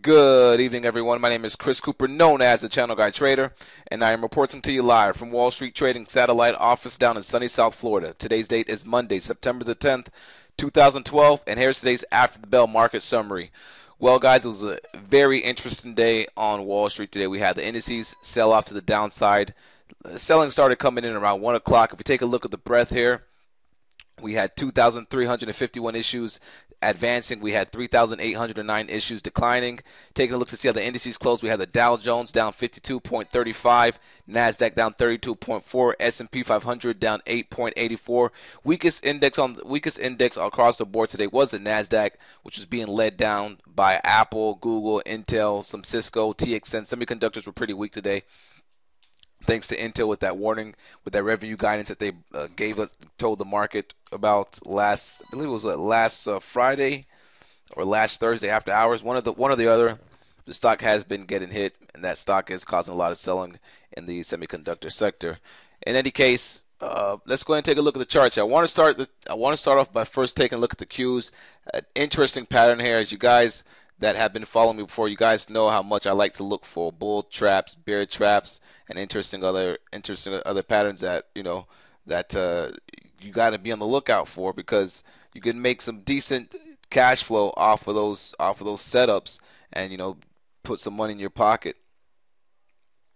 Good evening, everyone. My name is Chris Cooper, known as the Channel Guy Trader, and I am reporting to you live from Wall Street Trading Satellite Office down in sunny South Florida. Today's date is Monday, September the 10th, 2012, and here's today's After the Bell market summary. Well, guys, it was a very interesting day on Wall Street today. We had the indices sell off to the downside. Selling started coming in around 1 o'clock. If you take a look at the breadth here, we had 2,351 issues advancing. We had 3,809 issues declining. Taking a look to see how the indices closed, we had the Dow Jones down 52.35, NASDAQ down 32.4, S&P 500 down 8.84. Weakest index across the board today was the NASDAQ, which was being led down by Apple, Google, Intel, some Cisco, TXN. Semiconductors were pretty weak today, thanks to Intel with that warning, with that revenue guidance that they told the market about last, I believe it was last Friday or last Thursday after hours. One or the other. The stock has been getting hit, and that stock is causing a lot of selling in the semiconductor sector. In any case, let's go ahead and take a look at the charts. I want to start off by first taking a look at the Qs. An interesting pattern here, as you guys that have been following me before, you guys know how much I like to look for bull traps, bear traps, and interesting other patterns that you got to be on the lookout for, because you can make some decent cash flow off of those setups, and put some money in your pocket,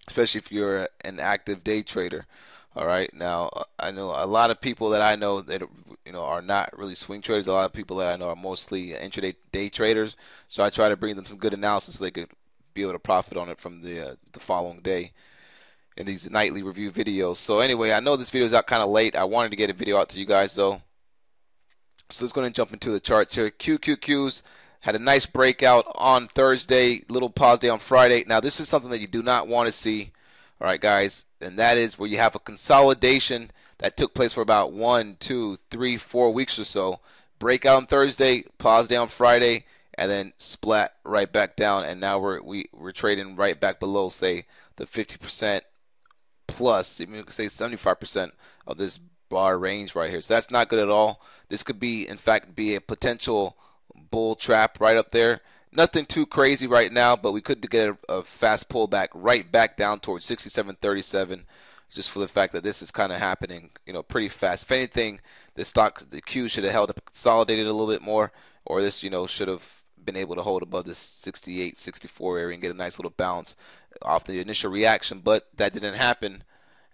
especially if you're an active day trader. All right, now I know a lot of people that I know that are not really swing traders. A lot of people that I know are mostly intraday day traders. So I try to bring them some good analysis so they could be able to profit on it from the following day in these nightly review videos. So anyway, I know this video is out kind of late. I wanted to get a video out to you guys though. So let's go ahead and jump into the charts here. QQQs had a nice breakout on Thursday, little pause day on Friday. Now this is something that you do not want to see. All right, guys, and that is where you have a consolidation that took place for about 1, 2, 3, 4 weeks or so. Breakout on Thursday, pause day on Friday, and then splat right back down. And now we're trading right back below, say, the 50% plus, even you could say 75% of this bar range right here. So that's not good at all. This could be, in fact, be a potential bull trap right up there. Nothing too crazy right now, but we could get a fast pullback right back down towards 67.37, just for the fact that this is kind of happening, pretty fast. If anything, the Q should have held up, consolidated a little bit more, or this, should have been able to hold above this 68, 64 area and get a nice little bounce off the initial reaction, but that didn't happen.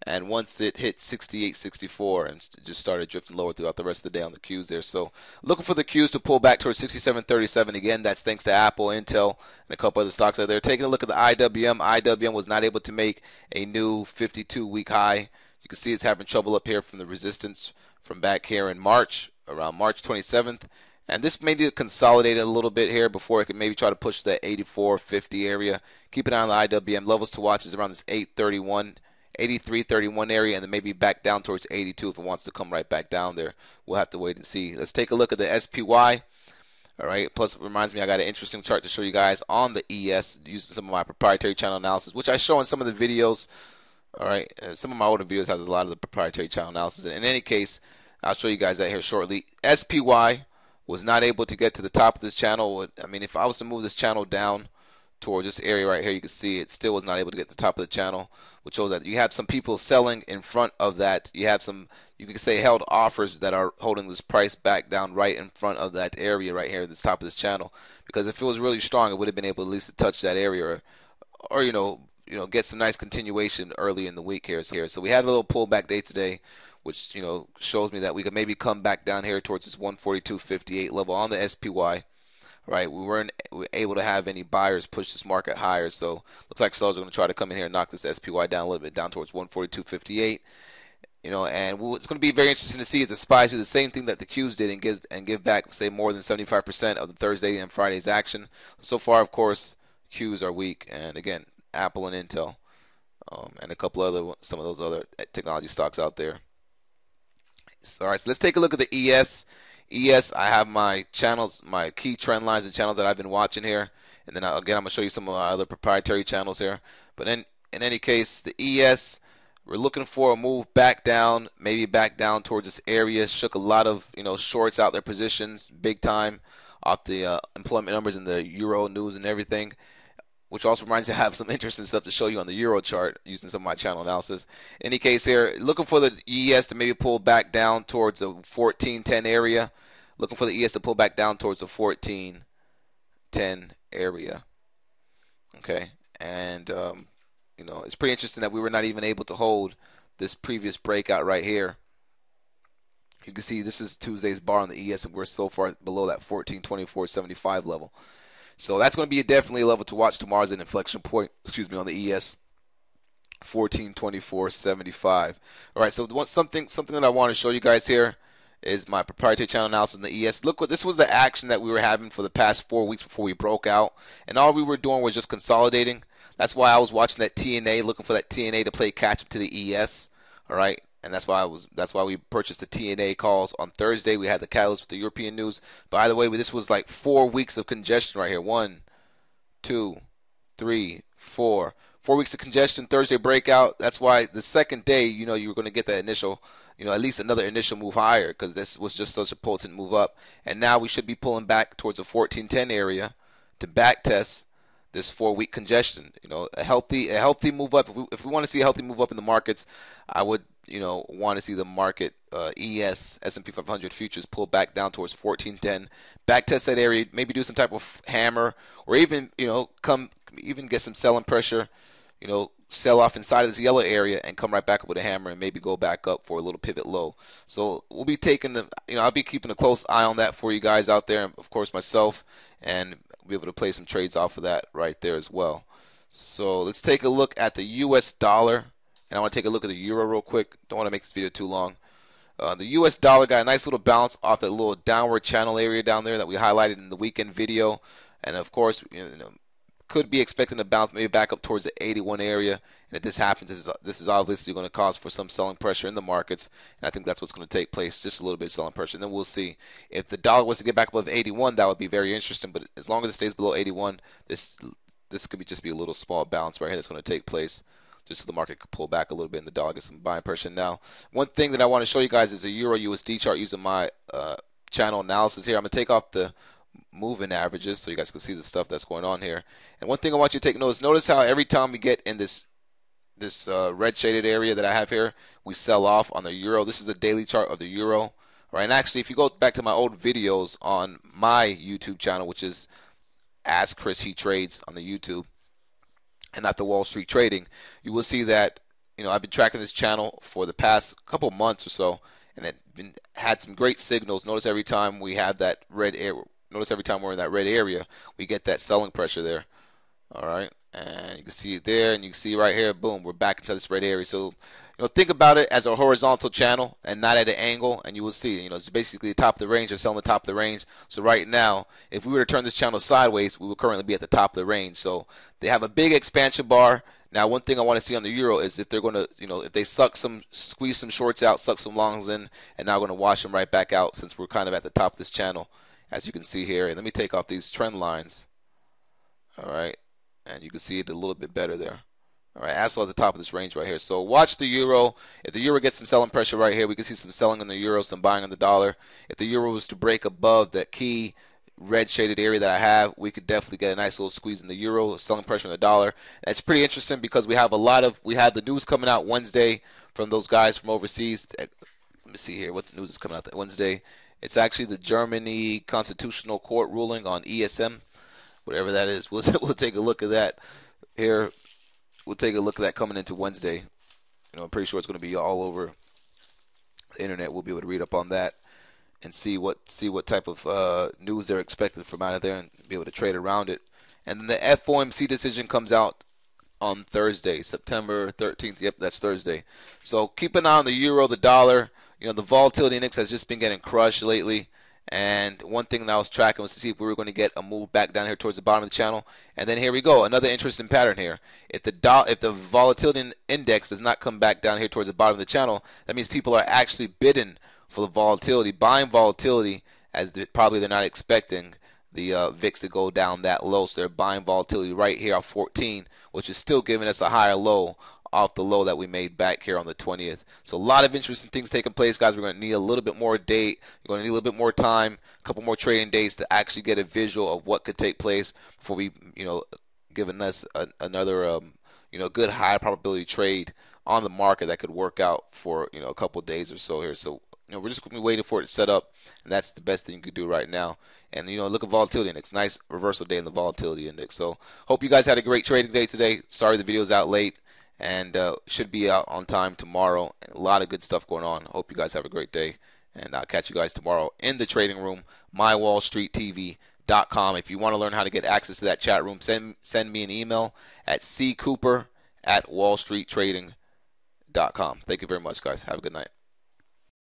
And once it hit 68, 64 and just started drifting lower throughout the rest of the day on the Qs there. So looking for the Qs to pull back towards 67.37. Again, that's thanks to Apple, Intel, and a couple other stocks out there. Taking a look at the IWM. IWM was not able to make a new 52-week high. You can see it's having trouble up here from the resistance from back here in March, around March 27th. And this may need to consolidate a little bit here before it can maybe try to push that 84.50 area. Keep an eye on the IWM. Levels to watch is around this 831. 83.31 area, and then maybe back down towards 82 if it wants to come right back down there. We'll have to wait and see. Let's take a look at the SPY. All right. Plus, it reminds me I got an interesting chart to show you guys on the ES using some of my proprietary channel analysis, which I show in some of the videos. All right. Some of my older videos has a lot of the proprietary channel analysis. In any case, I'll show you guys that here shortly. SPY was not able to get to the top of this channel. I mean, if I was to move this channel down toward this area right here, you can see it still was not able to get to the top of the channel, which shows that you have some people selling in front of that. You have some, you can say, held offers that are holding this price back down right in front of that area right here at the top of this channel. Because if it was really strong, it would have been able at least to touch that area, or get some nice continuation early in the week here. So we had a little pullback day today, which shows me that we could maybe come back down here towards this 142.58 level on the SPY. Right, we weren't able to have any buyers push this market higher, so looks like sellers are going to try to come in here and knock this SPY down a little bit, down towards 142.58. And what's going to be very interesting to see is the SPYs do the same thing that the Qs did and give back, say, more than 75% of the Thursday and Friday's action. So far, of course, Qs are weak, and again, Apple and Intel, and a couple some of those other technology stocks out there. All right, so let's take a look at the ES. I have my channels, my key trend lines and channels that I've been watching here. And then again, I'm going to show you some of my other proprietary channels here. But in any case, the ES, we're looking for a move back down, maybe back down towards this area. Shook a lot of shorts out their positions big time off the employment numbers and the euro news and everything, which also reminds me I have some interesting stuff to show you on the euro chart using some of my channel analysis. In any case here, looking for the ES to maybe pull back down towards the 1410 area. Looking for the ES to pull back down towards the 1410 area. Okay, and it's pretty interesting that we were not even able to hold this previous breakout right here. You can see this is Tuesday's bar on the ES, and we're so far below that 1424.75 level. So that's going to be definitely a level to watch tomorrow as an inflection point. Excuse me, on the ES, 1424.75. All right, so something that I want to show you guys here is my proprietary channel analysis in the ES. Look, this was the action that we were having for the past 4 weeks before we broke out, and all we were doing was just consolidating. That's why I was watching that TNA, looking for that TNA to play catch up to the ES. All right, and that's why we purchased the TNA calls on Thursday. We had the catalyst with the European news. By the way, this was like 4 weeks of congestion right here. 1, 2, 3, 4. 4 weeks of congestion. Thursday breakout. That's why the second day, you were going to get that initial, at least another initial move higher, because this was just such a potent move up. And now we should be pulling back towards the 1410 area to back test this 4-week congestion. A healthy move up. If we want to see a healthy move up in the markets, I would want to see the market ES S&P 500 futures pull back down towards 1410, back test that area, maybe do some type of hammer, or even get some selling pressure, sell off inside of this yellow area and come right back up with a hammer and maybe go back up for a little pivot low. So we'll be taking I'll be keeping a close eye on that for you guys out there, and of course myself, and be able to play some trades off of that right there as well. So let's take a look at the US dollar, and I want to take a look at the euro real quick. Don't want to make this video too long. The US dollar got a nice little bounce off that little downward channel area down there that we highlighted in the weekend video, and of course, could be expecting to bounce maybe back up towards the 81 area. And if this happens, this is obviously going to cause for some selling pressure in the markets, and I think that's what's going to take place, just a little bit of selling pressure. And then we'll see if the dollar was to get back above 81. That would be very interesting. But as long as it stays below 81, this could just be a little small bounce right here that's going to take place, just so the market could pull back a little bit and the dollar gets some buying pressure. Now, one thing that I want to show you guys is a Euro USD chart using my channel analysis here. I'm going to take off the moving averages so you guys can see the stuff that's going on here. And one thing I want you to take notice how every time we get in this red shaded area that I have here, we sell off on the euro. This is a daily chart of the euro. Right, and actually, if you go back to my old videos on my YouTube channel, which is Ask Chris He Trades on the YouTube, and not the Wall Street Trading, you will see that I've been tracking this channel for the past couple months or so, and it had some great signals. Notice every time we have that red area. Notice every time we're in that red area, we get that selling pressure there. All right, and you can see it there, and you can see right here, boom, we're back into this red area. So, think about it as a horizontal channel and not at an angle, and you will see, it's basically the top of the range. They're selling the top of the range. So right now, if we were to turn this channel sideways, we would currently be at the top of the range. So they have a big expansion bar. Now, one thing I want to see on the euro is if they're going to, if they squeeze some shorts out, suck some longs in, and now going to wash them right back out, since we're kind of at the top of this channel, as you can see here. And let me take off these trend lines. All right, and you can see it a little bit better there. All right, as well at the top of this range right here. So watch the euro. If the euro gets some selling pressure right here, we can see some selling on the euro, some buying on the dollar. If the euro was to break above that key red shaded area that I have, we could definitely get a nice little squeeze in the euro, selling pressure on the dollar. That's pretty interesting because we have the news coming out Wednesday from those guys from overseas. Let me see here what the news is coming out Wednesday. It's actually the Germany Constitutional Court ruling on ESM, whatever that is. We'll take a look at that here. We'll take a look at that coming into Wednesday. I'm pretty sure it's going to be all over the internet. We'll be able to read up on that and see what type of news they're expecting from out of there and be able to trade around it. And then the FOMC decision comes out on Thursday, September 13th. Yep, that's Thursday. So keep an eye on the euro, the dollar. The volatility index has just been getting crushed lately. And one thing that I was tracking was to see if we were going to get a move back down here towards the bottom of the channel. And then here we go, another interesting pattern here. If the volatility index does not come back down here towards the bottom of the channel, that means people are actually bidding for the volatility, buying volatility, as probably they're not expecting the VIX to go down that low. So they're buying volatility right here off 14, which is still giving us a higher low off the low that we made back here on the 20th. So a lot of interesting things taking place, guys. We're going to need a little bit more date. You're going to need a little bit more time, a couple more trading days to actually get a visual of what could take place before we, giving us another, good high probability trade on the market that could work out for, a couple of days or so here. So, we're just going to be waiting for it to set up, and that's the best thing you could do right now. And, look at volatility index. Nice reversal day in the volatility index. So, hope you guys had a great trading day today. Sorry the video's out late, and should be out on time tomorrow. A lot of good stuff going on. Hope you guys have a great day, and I'll catch you guys tomorrow in the trading room, mywallstreettv.com. If you want to learn how to get access to that chat room, send me an email at ccooper@wallstreettrading.com. Thank you very much, guys. Have a good night.